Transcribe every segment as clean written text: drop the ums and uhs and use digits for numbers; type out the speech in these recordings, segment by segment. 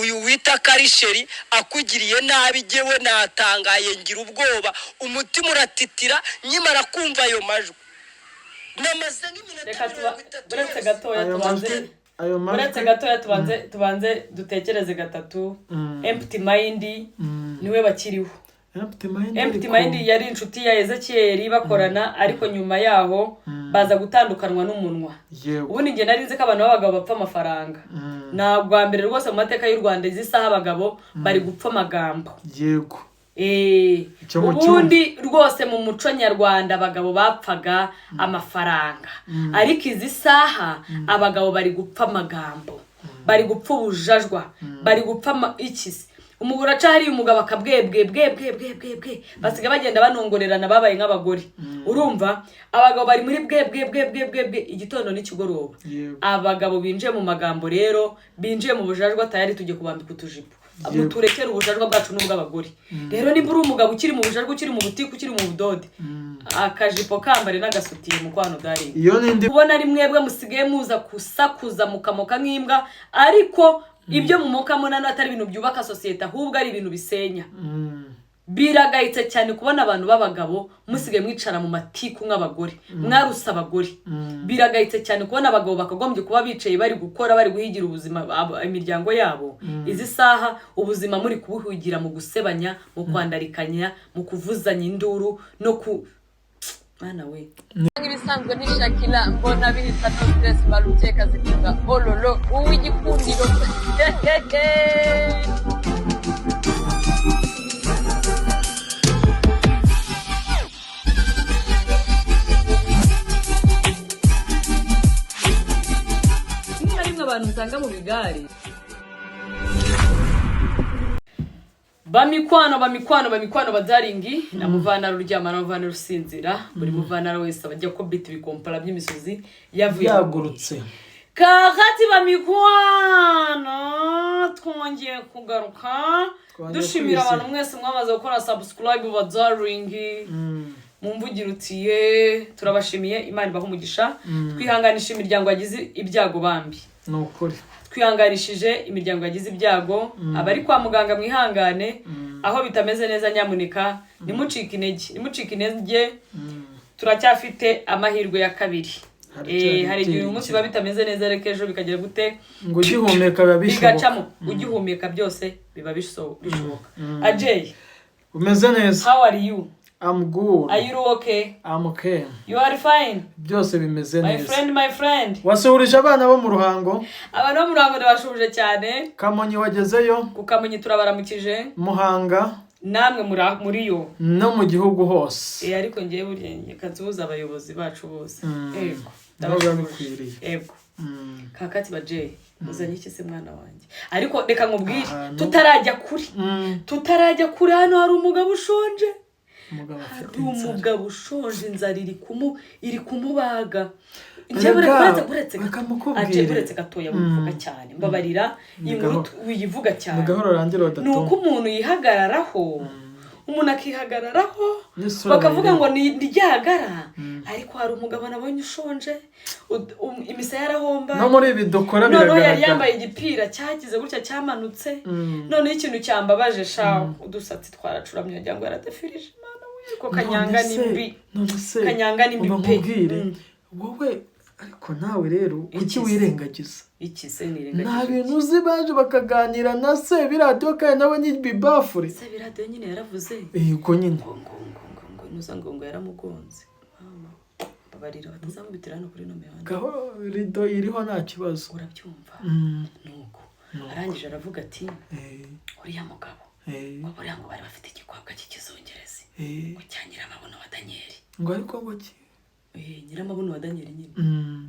uyu wita karisheri akugiriye nabi jewe natangaye ngira ubwoba umutima uratitira nyimara kumva ayo majwi namaze nk'iminota 30 buretse gatoya tubanze dutekereze gatatu. Empty Mind niwe bakiriho. Empty Mind yari inshuti ya Ezekiel bakorana ariko nyuma yaho baza gutandukanwa n'umunwa. Ubundi nge nari nzi ko abantu b'abagabo bapfa amafaranga. Ntabwo mbere rwose mu mateka y'u Rwanda izisaha abagabo bari gupfa amagambo. Yego. Ubundi rwose mu muco nyarwanda abagabo bapfaga amafaranga ariko izi saha abagabo bari gupfa amagambo, bari gupfa ubujajwa, bari gupfa ikisi. Umugore aca hari umugabo akabwebwe basiga bagenda banongorerana babaye nk'abagore. Urumva abagabo bari muri bwebwe igitondo n'ikigoroba. Abagabo binjiye mu magambo rero binjiye mu bujajwa tayari tujye kubambika utujipo. Muturekera ubujajwa bwacu n'ubw'abagore. Rero nimba uri umugabo ukiri mu bujajwa, ukiri mu butike, ukiri mu budode, akajipo kambare n'agasutiye mu kwano daringa. Ubona ari mwebwe musigaye muza kusakuza mukamoka nk'imbwa ariko ibyo mu moka munano atari ibintu byubaka societe ahubwo ari ibintu bisenya. Biragayitse cyane kubona abantu b'abagabo musigaye mwicara mu matiku nk'abagore, mwarusa abagore. Biragayitse cyane kubona abagabo bakagombye kuba bicaye bari gukora, bari guhigira ubuzima imiryango yabo. Izi saha ubuzima muri kubuhigira mu gusebanya, mu kwandarikanya, mu kuvuzanya induru no ku Mana we. Ibisanzwe ni Shakira mbona bihita no stress baruteka zivuga ololo uw'igikundiro. Abantu nsanga mu bigari bamikwano badaringi na muvana ruryama na muvana rusinzira buri muvana wese abajya ko bit bikompara by'imisozi yavuye yagurutse kakati bamikwano twongeye kugaruka dushimira abantu mwese mwamaze gukora subscribe badaringi mumvugira utiye turabashimiye Imana ibaho umugisha twihanganisha imiryango yagize ibyago bambi nukuri twihanganishije imiryango yagize ibyago abari kwa muganga mwihangane aho bitameze neza nyamunika nimucika intege turacyafite amahirwe ya kabiri hari igihe umunsi biba bitameze neza reka ejo bikagira gute ngo ugihumeka bigacamo ugihumeka byose biba bishoboka. Ajay umeze neza? How are you? I'm good. Are you okay? I'm okay. You are fine? Byose bimeze neza. My friend. Wasuhurije abana bo mu Ruhango? Abana bo mu Ruhango ndabashubije cyane. Kamonyi wagezeyo? Ku Kamonyi turabaramukije. Muhanga? Namwe muri yo. No mu gihugu hose. Ariko ngiye buryenye kazuza abayobozi bacu bose. Yego. Ndabakwiriye. Yego. Kakati baje. Uzanye iki se mwana wanjye? Ariko reka nkubwire tutarajya kuri hano hari umugabo ushonje. Umugabo ushonje inzara iri kumubaga. Njye buretse gatoya wivuga cyane mbabarira inkuru wiyivuga cyane nuko umuntu yihagararaho umuntu akihagararaho bakavuga ngo ndyagara ariko hari umugabo nabonye ushonje imisaya yarahomba no muri ibi dukora biragaragara none yari yambaye igipira cyagize gutya cyamanutse none ikintu cyambabaje sha udusatsi twaracuramye yagira ngo yaradefirije ko kanyanga nimbi pe wowe ariko nawe rero iki wirengagiza iki se nirengagiza nta bintu uzi baje bakaganira na se biradiyo kandi nawe nyibibafure se biradiyo nyine yaravuze uko nyine ngo nuzango yaramugonze babarira batazamubitira hano kuri no mihanda gaho rido iriho nta kibazo urabyumva nuko arangije aravuga ati uriya mugabo uriya ngo bari bafite igikwabwa cy'ikizongerezi ngo cyangira amabuno wa Danieli ngo ariko ngo ki nyiramabuno wa Danieli nyine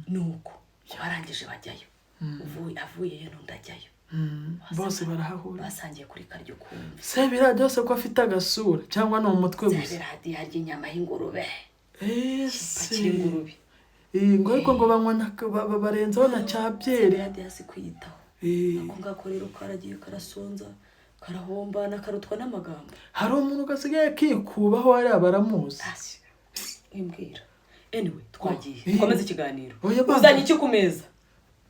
nuko barangije bajyayo avuye ndajyayo bose barahahura basangiye kuri karyo kumva se biradiyo se ko afite agasura cyangwa no umutwe gusa se biradiyo harya inyama y'ingurube se ngo ariko ngo banywa barenzaho na cyabyeri biradiyo hasi kwiyitaho ako ngako rero karagiye karasonza karahomba nakarutwa n'amagambo hari umuntu gasigaye kikubaho ari abaramuzi imbwira anyway twagiye komeza ikiganiro uzanye iki kumeza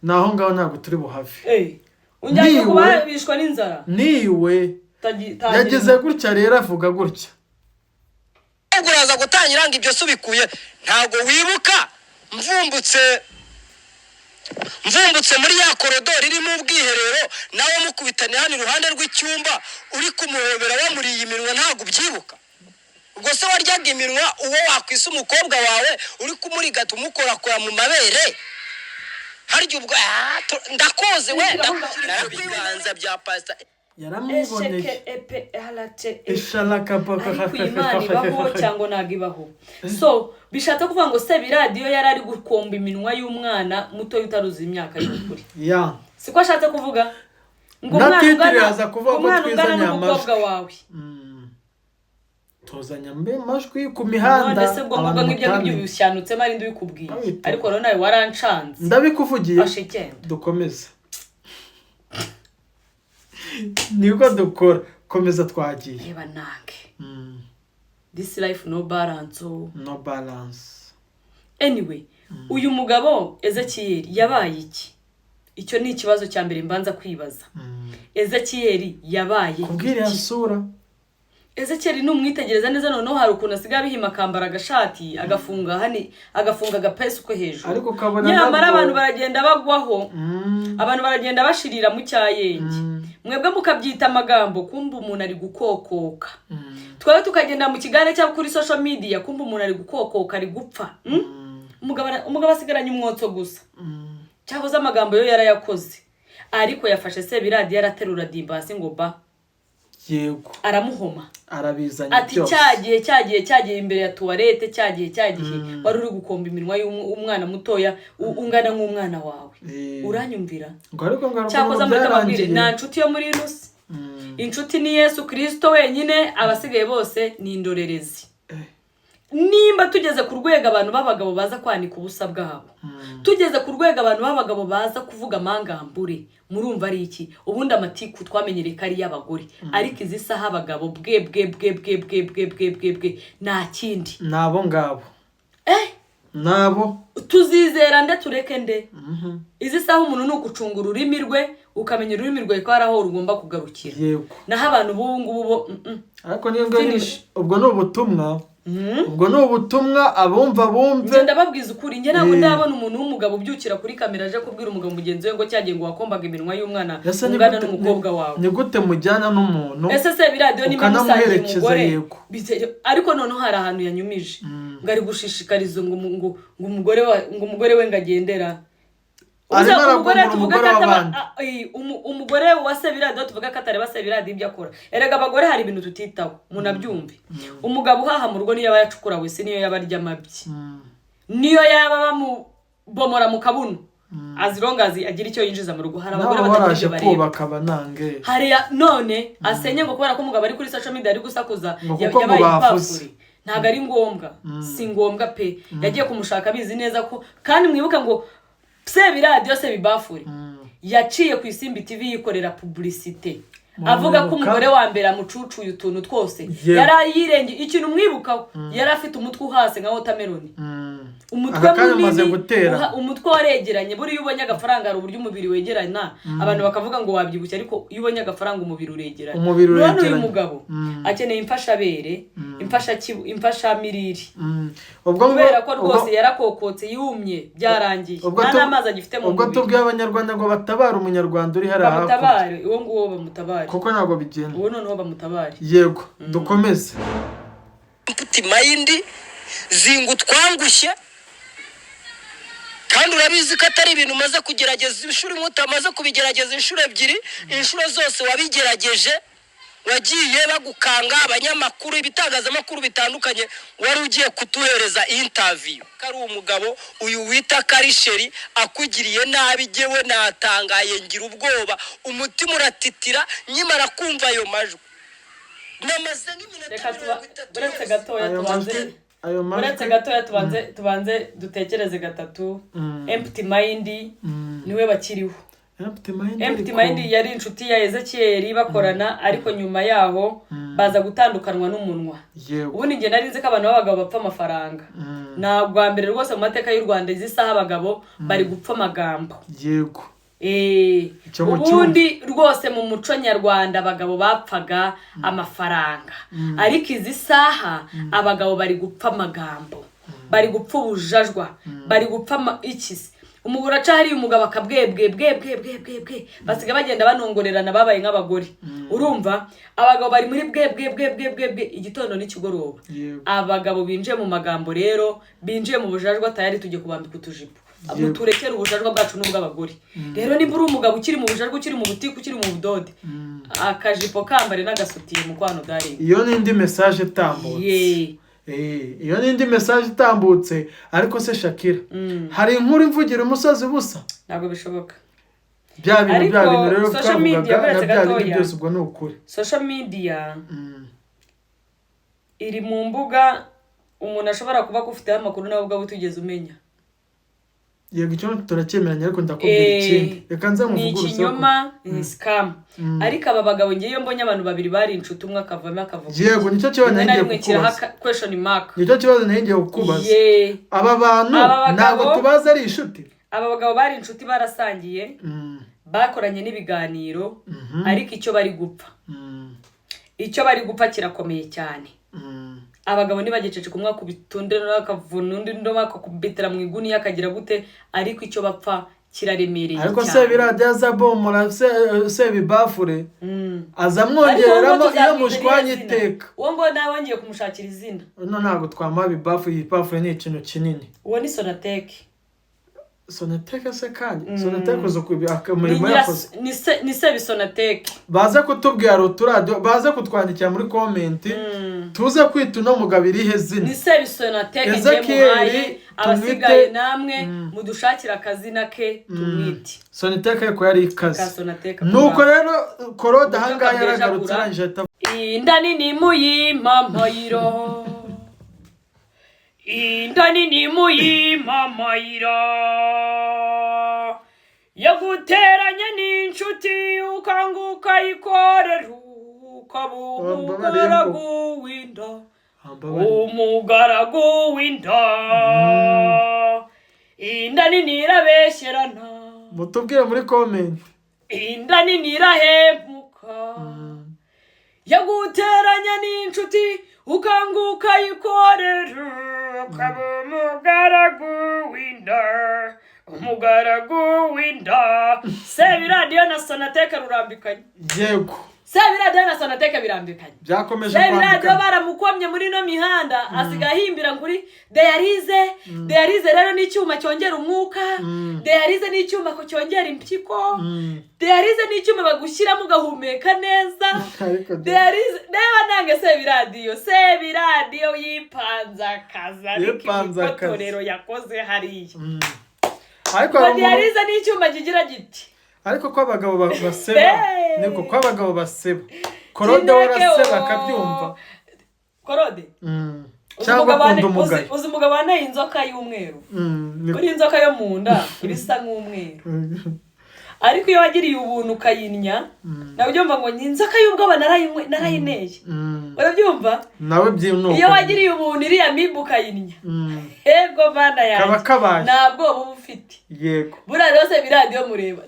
naho ngaho ntabwo turi buhave unjyanye kuba bishwa n'inzara niwe yagize gutya rero avuga gutya uraza gutangira ngo ibyo subikuye ntago wibuka mvumbutse muri ya korodoro irimo ubwiherero nawe mukubitane hano iruhande rw'icyumba uri kumuhobera wamuriye iminwa ntago ubyibuka ubwo se waryaga iminwa uwo wakwisa umukobwa wawe uri kumurigata umukorakora mu mabere harya ubwo ndakoze we ndabiganza bya pasta yaramuboneye ariko Imana ibaho cyangwa ntabwo ibaho so bishatse kuvuga ngo se biradiyo yari ari gukomba iminwa y'umwana muto utaruzi imyaka y'ukuri siko ashatse kuvuga ngo umwana ungana n'umukobwa wawe tuzanya amajwi ku mihanda none se ubwo mvuga nk'ibyo ngibyo bishanutsemo ari ndabikubwiye ariko rero nawe warancanze ndabikuvugiye dukomeza niko dukora komeza twagiye reba nange this life no balance anyway uyu mugabo Ezekiyeli yabaye iki icyo ni ikibazo cya mbere mbanza kwibaza Ezekiyeli yabaye kubwira yasura Ezekiyeli numwitegereza neza noneho hari ukuntu asigaye bihima akambara agashati agafunga agapesi uko hejuru ariko kabona nyamara abantu baragenda bagwaho abantu baragenda bashirira mu cyayenge mwebwe mukabyita amagambo kumba umuntu ari gukokoka twawe tukagenda mu kigane cyangwa kuri social media kumba umuntu ari gukokoka ari gupfa umugabo asigaranye umwotso gusa cyangwa za amagambo yo yarayakoze ariko yafashe se biradi yaraterura dimbasi ngo ba yego aramuhoma arabizanye ati cyagiye imbere ya toilette cyagiye wari uri gukomba iminwa y'umwana mutoya ungana nk'umwana wawe uranyumvira cyakoze Amerika babwire nta nshuti yo muri rusi inshuti ni Yesu Kristo wenyine abasigaye bose ni indorerezi nimba tugeze ku rwego abantu b'abagabo baza kwanika ubusa bwabo tugeze ku rwego abantu b'abagabo baza kuvuga amangambure murumva ari iki ubundi amatiku twamenyereye ko ari y'abagore ariko izi saha abagabo bwe nta kindi nabo ngabo nabo tuzizera nde tureke nde izi saha umuntu ni ukucunga ururimi rwe ukamenya ururimi rwe ko hari aho rugomba kugarukira naho abantu b'ubu ngubu ariko niyo ubwo ni ubutumwa ubwo ni ubutumwa abumva bumve ngenda babwiza ukuri nge ntabwo ndabona umuntu w'umugabo ubyukira kuri kamera aje kubwira umugabo mugenzi we ngo cyagiye ngo wakombaga iminwa y'umwana ungana n'umukobwa wawe ni gute mujyana n'umuntu ese se biradiyo niba musangiye umugore ariko noneho hari ahantu yanyumije ngo ari gushishikariza ngo umugore we ngo agendera umugore wa Sebiradiyo tuvuga ko atareba Sebiradiyo ibyo akora erega abagore hari ibintu tutitaho munabyumve umugabo uhaha mu rugo niyo yaba yacukura wese niyo yaba arya amabyi niyo yaba bamubomora mu kabuno azirongazi agira icyo yinjiza mu rugo hari abagore batagira bareba hari none asenye ngo kubera ko umugabo ari kuri social media ari gusakuza yabaye impafuri ntago ari ngombwa si ngombwa pe yagiye kumushaka bizi neza ko kandi mwibuka ngo Sebiradiyo Sebibafuri yaciye ku Isimbi TV yikorera publicité avuga ko umugore wa mbere amucucuye utuntu twose yarayirenge ikintu mwibukaho yari afite umutwe uhase nka watermelon umutwe munini umutwe waregeranye buri ubonye agafaranga ari uburyo umubiri wegerana abantu bakavuga ngo wabyibushye ariko iyo ubonye agafaranga umubiri uregeranye none uyu mugabo akeneye imfashabere imfasha miriri kubera ko rwose yarakokotse yumye byarangiye nta n'amazi agifite mu mubiri ubwo tubwiye abanyarwanda ngo batabare umunyarwanda uri hariya bamutabare uwo nguwo bamutabare kuko ntabwo bigenda uwo noneho bamutabare yego dukomeze umutima yindi zingu twangushye kandi urabizi ko atari ibintu umaze kugerageza inshuro imwe utamaze kubigerageza inshuro ebyiri inshuro zose wabigerageje wagiye bagukanga abanyamakuru ibitangazamakuru bitandukanye wari ugiye kutuhereza interview kari umugabo uyu wita Karisheri akugiriye nabi jewe natangaye ngira ubwoba umutima uratitira nyimara kumva ayo majwi namaze uretse gatoya tubanze dutekereze gatatu empty mind niwe bakiriho empty mind yari inshuti ya Ezekiyeli bakorana ariko nyuma yaho baza gutandukanwa n'umunwa ubundi nge nari nzi ko abantu b'abagabo bapfa amafaranga ntabwo mbere rwose mu mateka y'u Rwanda izi saha abagabo bari gupfa amagambo yego Icyo mu ubundi rwose mu muco nyarwanda abagabo bapfaga amafaranga, ariko izi saha abagabo bari gupfa amagambo, bari gupfa ubujajwa, bari gupfa ikisi. Umugore aca hariya umugabo akabwebwe basiga bagenda banongorerana babaye nk'abagore. Urumva abagabo bari muri bwe igitondo n'ikigoroba. Abagabo binjiye mu magambo rero, binjiye mu bujajwa tayari tujye kubambika utujipo. Turekere ubujajwa bwacu n'ubw'abagore. Rero niba uri umugabo ukiri mu bujajwa, ukiri mu butike, ukiri mu budode, akajipo kambare n'agasutiye mu kwano dari. Iyo ni indi message itambutse. Iyo ni indi message itambutse. Ariko se Shakira, hari inkuru imvugira umusozi busa? Ntabwo bishoboka. Bya bintu rero social media na bya bintu byose ubwo ni ukuri. Social media iri mu mbuga umuntu ashobora kuba kufiteho amakuru nawe ubwawe utugeze umenya. Yego icyo turakyemeranya, ariko ndakubwira ikindi. Reka nze muvuguruse. Ni ikinyoma, ni scam. Ariko aba bagabo ngiye iyo mbonye abantu babiri bari inshuti, umwe akavamo akavuga. Yego nicyo kibazo nagiye kukubaza. Question mark. Nicyo kibazo nagiye kukubaza. Aba bantu ntabwo tubaza ari inshuti. Aba bagabo bari inshuti, barasangiye, bakoranye n'ibiganiro, ariko icyo bari gupfa. Icyo bari gupfa kirakomeye cyane. Abagabo ntibagecece kumwe kubitunde n'akavuna undi ndo bakakubitira mu iguni yakagira gute, ariko icyo bapfa kiraremereye cyane. Ariko se birajya za bomora se bibafure azamwongeramo iyo mushwanye iteka. Uwo ngo nawe ngiye kumushakira izina. No ntabwo twama bibafure, ibafure ni ikintu kinini. Uwo ni Sonateke. Sonateke se kandi Sonateke zo kubimurimo yakoze ni se bisonateke. Baza kutubwira ruturadio, baza kutwandikira muri comment, tuze kwita no mugabiri hezina. Ni se bisonateke ngiye muhaye, abasigaye namwe mudushakira akazina ke tumwiti. Sonateke ko yari ikaze. Nuko rero Korode hanga yaragarutse aranje ta. Inda nini muyimamayiro. Inda nini muyimamayiro. Yaguteranya n'inshuti ukanguka ikorera umugaragu w'inda. Umugaragu w'inda. Inda nini irabeshyerana. Mutubwire muri comment. Inda nini irahemuka. Yaguteranya n'inshuti ukanguka ikorera umugaragu w'inda. Umugaragu w'inda. Sebiradiyo na Sonateke rurambikanye. Yego. Sebiradiyo na Sonateke birambikanye. Byakomeje kwambikana. Sebiradiyo baramukomye muri no mihanda, asiga himbira nguri deyarize. Deyarize rero ni icyuma cyongera umwuka. Deyarize ni icyuma ko cyongera impyiko. Deyarize ni icyuma bagushyiramo ugahumeka neza. Deyarize reba nange Sebiradiyo. Sebiradiyo yipanza kaza. Yipanza kaza. Torero yakoze hariya. Ariko deyarize ni icyuma kigira giti. Ariko ko abagabo baseba, niko ko abagabo baseba. Korode waraseba akabyumva. Korode? Cyangwa kundo mugaye. Uzi umugabo wana inzoka y'umweru. Kuri inzoka yo munda ibisa nk'umweru. Ariko iyo wagiriye ubuntu ukayinya, nawe ubyumva ngo inzoka y'ubwoba narayineye. Urabyumva? Nawe by'unuko. Iyo wagiriye ubuntu iriya mibu ukayinya. Ego bana yanjye. Kabaye. Ntabwo uba ufite. Yego. Buriya rero Sebiradiyo mureba.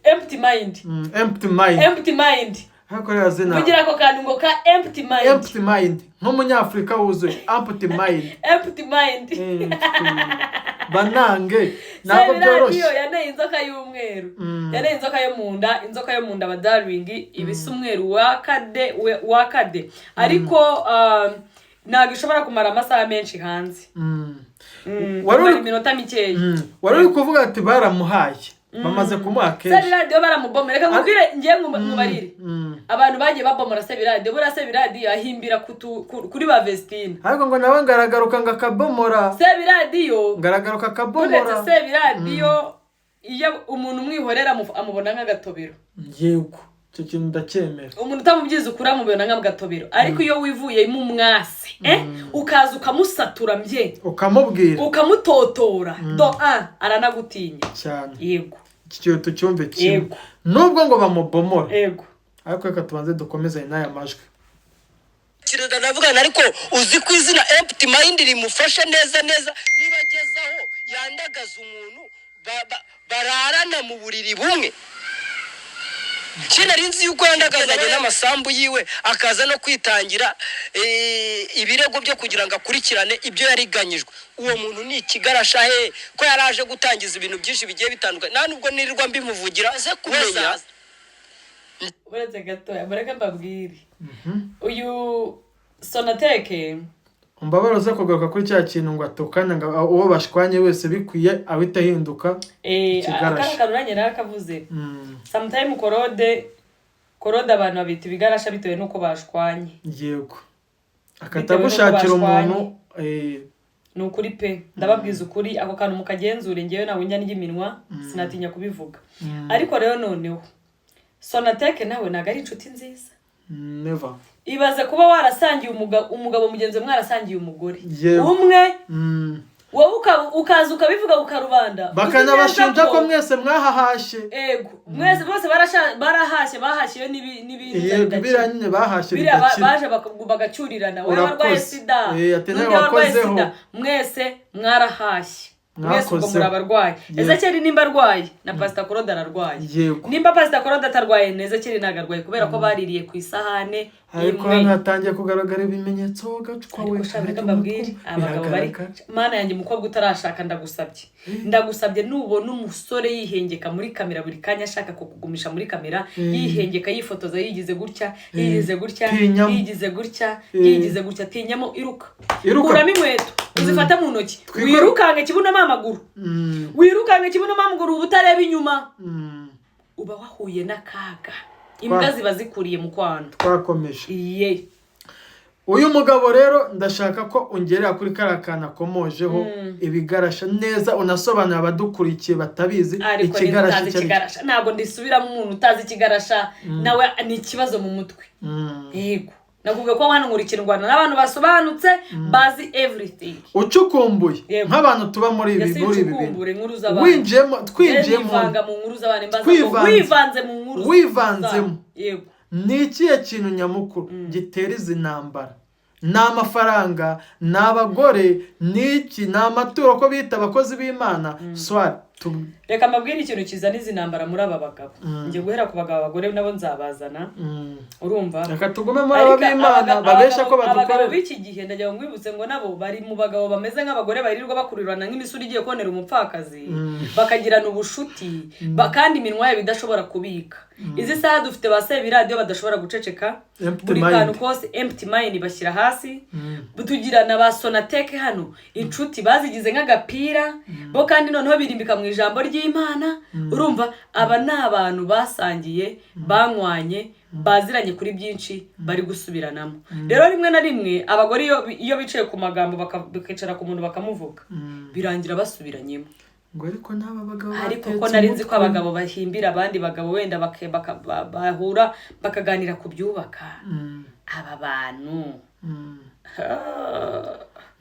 Empty mind. Empty mind. Empty mind. Hako yazina. Kugira ko kantu ngo ka empty mind. Empty mind. Nk'umunyafrika wuzuye empty mind. Empty mind. Banange ntabwo byoroshye. Sebiradiyo yaneye inzoka y'umweru. Yaneye inzoka yo munda, inzoka yo munda badaringi ibisa umweru wakade. Ariko ntabwo ishobora kumara amasaha menshi hanze. Wari minota mikeya. Wari uri kuvuga ati baramuhaye. Bamaze kumuha kenshi. Sebiradiyo baramubomera. Reka nkubwire ngiye mubarire. Abantu bagiye babomora Sebiradiyo. Buriya Sebiradiyo ahimbira kuri ba Vestine. Ariko ngo nawe ngaragaruka ngakabomora. Sebiradiyo ngaragaruka akabomora. Uretse Sebiradiyo iyo umuntu umwihorera amubona nk'agatobero. Yego. Icyo kintu ndacyemera. Umuntu utamubyiza ukura amubona nk'agatobero. Ariko iyo wivuye mu mwase, ukaza ukamusatura mbye. Ukamubwira. Ukamutotora. Aranagutinya. Cyane. Yego. Iki kintu tucyumve kimwe. Nubwo ngo bamubomora. Yego. Ariko reka tubanze dukomeze n'aya majwi. Kirada navugana ariko uzi ko izina empty mind rimufasha neza niba agezaho yandagaza umuntu bararana mu buriri bumwe. Nari nzi yuko yandagazanye n'amasambu yiwe akaza no kwitangira ibirego byo kugira ngo akurikirane ibyo yariganyijwe. Uwo muntu ni ikigarasha he ko yaraje gutangiza ibintu byinshi bigiye bitandukanye. Nta nubwo nirirwa mbimuvugira aze kumenya. Uretse gatoya mureke mbabwire uyu Sonateke umbabaroza kugaruka kuri cya kintu ngo atukana ngo uwo bashwanye wese bikwiye ahita ahinduka akana karuranye nakavuze sometime korode abantu babita ibigarasha bitewe nuko bashwanye. Yego akatagushakira umuntu ni ukuri pe ndababwiza ukuri ako kantu mukagenzure ngewe nawe njya n'iminwa sinatinya kubivuga. Ariko rero noneho Sonateke nawe naga ari inshuti nziza. Never. Ibaze kuba warasangiye umugabo mugenzi mwarasangiye umugore umwe wowe ukaza ukabivuga ukarubanda bakanabashinja ko mwese mwahahashe. Ego mwese bose barahashye bahashye n'ibintu biranyine bahashye baje bagacurirana wowe warwaye sida mwese mwarahashye mwese ubwo muri abarwayi. Ezekeri nimba arwaye na Pastor Korode ararwaye. Nimba Pastor Korode atarwaye Ezekeri nagarwaye kubera ko baririye ku isahane. Ariko hano hatangiye kugaragara ibimenyetso gacukwa we. Ushaka mbabwire abagabo bari mana yanjye mukobwa utarashaka ndagusabye nubona umusore yihengeka muri kamera buri kanya ashaka kukugumisha muri kamera yihengeka yifotoza yigize gutya yigize gutya tinyamo iruka kuramo inkweto uzifata mu ntoki wirukange kibunamo amaguru ubutareba inyuma uba wahuye n'akaga. Imbwa ziba zikuriye mu kwanda. Twakomeje uyu mugabo rero ndashaka ko ungerera kuri karakana komojeho ibigarasha neza unasobanura abadukurikiye batabizi ikigarasha ntabwo ndisubiramo umuntu utazi ikigarasha nawe ni ikibazo mu mutwe. Yego nakubwiye ko hano nkurikirwana n'abantu basobanutse bazi everything ucukumbuye nk'abantu tuba muri ibi winjemo twinjiyemo wivanzemo. Yego ni ikihe kintu nyamukuru gitera izi ntambara? Ni amafaranga, ni abagore, ni iki, ni amaturo ko bita abakozi b'Imana? Reka mbabwire ikintu kizana izi ntambara muri aba bagabo. Ngiye guhera ku bagabo abagore nabo nzabazana. Urumva? Reka tugume muri aba b'Imana babesha ko badukorera. Abagabo b'iki gihe ndagira ngo mwibutse ngo nabo bari mu bagabo bameze nk'abagore barirwa bakurirana nk'imisuri igiye konera umupfakazi bakagirana ubushuti kandi iminwa yabo idashobora kubika. Izi saha dufite basebi radio badashobora guceceka buri kantu kose empty mind bashyira hasi. Butugirana ba Sonateke hano inshuti bazigize nk'agapira bo kandi noneho birimbika mu ijambo ry'Imana. Urumva aba ni abantu basangiye banywanye baziranye kuri byinshi bari gusubiranamo. Rero rimwe na rimwe abagore iyo bicaye ku magambo bakicara ku muntu bakamuvuga birangira basubiranyemo. Ariko ko narinzi ko abagabo bahimbira abandi bagabo wenda bahura bakaganira ku byubaka aba bantu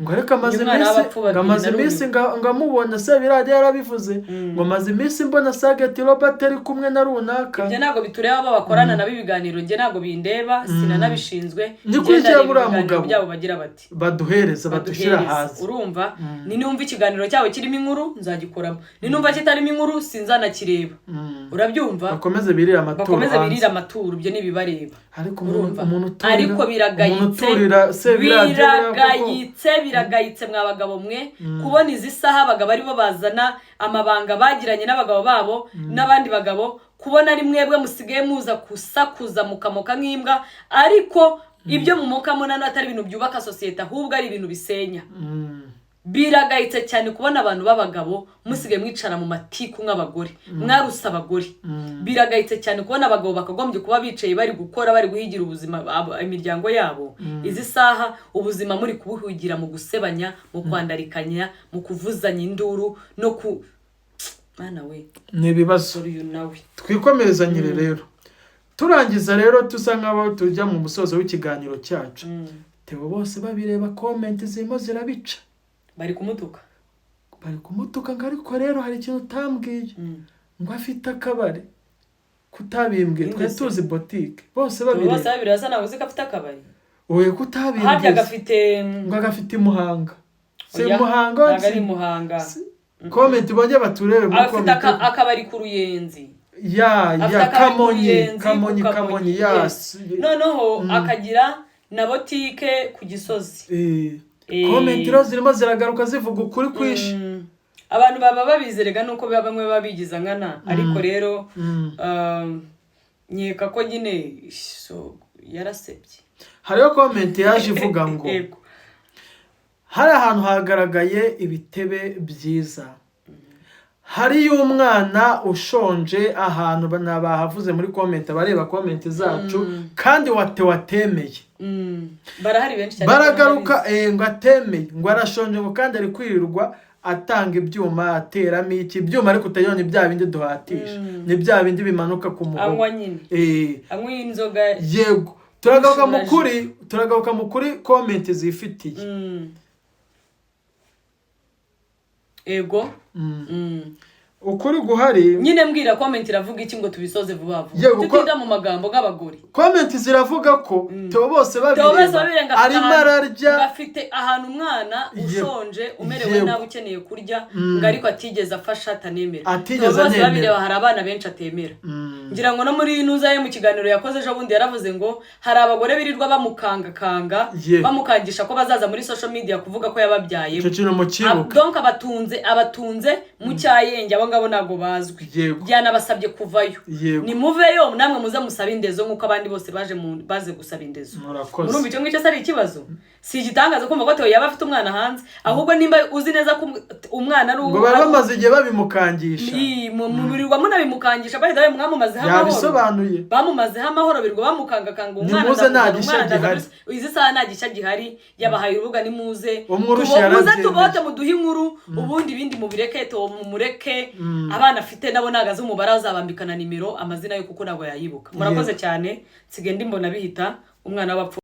ngo reka amaze iminsi ngamubona se birade yarabivuze ngo maze iminsi mbona Sageti Robert ari kumwe na runaka. Ibyo ntago bitureba abo bakorana nabo ibiganiro nge ntago bindeba sinanabishinzwe ngenda buriya mugabo byabo bagira bati baduhereza badushira hasi. Urumva ni numva ikiganiro cyawe kirimo inkuru nzagikoramo ni numva kitarimo inkuru sinzanakireba. Urabyumva bakomeze birira amaturo ibyo nibibareba. Ariko umuntu ariko biragayitse mwabagabo mwe kubona izi saha abagabo aribo bazana amabanga bagiranye n'abagabo babo n'abandi bagabo kubona ari mwebwe musigaye muza kusakuza mukamoka nk'imbwa ariko ibyo mumokamo nano atari ibintu byubaka societe ahubwo ari ibintu bisenya. Biragayitse cyane kubona abantu b'abagabo musigaye mwicara mu matiku nk'abagore mwarusa abagore. Biragayitse cyane kubona abagabo bakagombye kuba bicaye bari gukora bari guhigira ubuzima imiryango yabo. Izi saha ubuzima muri kubuhigira mu gusebanya mu kwandarikanya mu kuvuzanya induru no ku mana we ni bibazo twikomerezanyire rero. Turangiza rero tusa nk'abo tujya mu musozo w'ikiganiro cyacu. Tebo bose babireba comment zirimo zirabica bari kumutuka ariko rero hari ikintu utambwiye ngo afite akabari kutabimbwiye twe tuzi boutique bose babirasa nawe uzi ko afite akabari oye kutabimbwiye harya gafite ngo agafite Muhanga se Muhanga ari Muhanga comment bongeye baturebe muri afite comment akabari ku Ruyenzi ya Kamonyi yes noneho akagira na botike ku Gisozi comment rero zirimo ziragaruka zivuga ukuri kwishi abantu baba babizerega nuko bamwe babigiza nkana ariko rero nyeka ko nyine yarasebye. Hariyo comment yaje ivuga ngo hari ahantu hagaragaye ibitebe byiza, hari umwana ushonje ahantu bahavuze muri comment bareba comment zacu kandi watemeye barahari benshi cyane baragaruka ngo atemeye ngo arashonje ngo kandi ari kwirirwa atanga ibyuma ateramo iki byuma ariko utayone bya bindi duhatisha ni bya bindi bimanuka ku muhogo anywa nyine anywa inzoga yego turagaruka mu kuri comment zifitiye ego ukuri guhari nyine mbwira comment iravuga iki ngo tubisoze vuba vuba tutinda mu magambo nk'abagore. Comment ziravuga ko Theo bose babireba ari mararya bafite ahantu umwana ushonje umerewe nabi ukeneye kurya ngariko atigeze afasha atanemera bose babireba hari abana benshi atemera ngira ngo no muri nuzaye mu kiganiro yakoze ejo bundi yaravuze ngo hari abagore birirwa bamukanga bamukangisha ko bazaza muri social media kuvuga ko yababyaye donc abatunze mu cyayenge ngabo nago bazwi byanabasabye kuvayo ni muveyo namwe muze musaba indezo nkuko abandi bose baze gusaba indezo. Murumva icyo ngicyo ari ikibazo si igitangaza kumva ko Theo yaba afite umwana hanze ahubwo nimba uzi neza ko umwana ari ngo bamaze igihe babimukangisha mubirirwa munabimukangisha bahita bamwamaze hamahoro yabisobanuye bamumazeho amahoro birirwa bamukanga umwana izi saha nta gisha gihari yabahaye urubuga ni muze tubote muduhe inkuru ubundi bindi mubireke Theo mumureke abana afite nabo nagaze umubara azabambikana nimero amazina yo kuko nago yayibuka. Murakoze cyane sigende mbona bihita umwana w'abapfu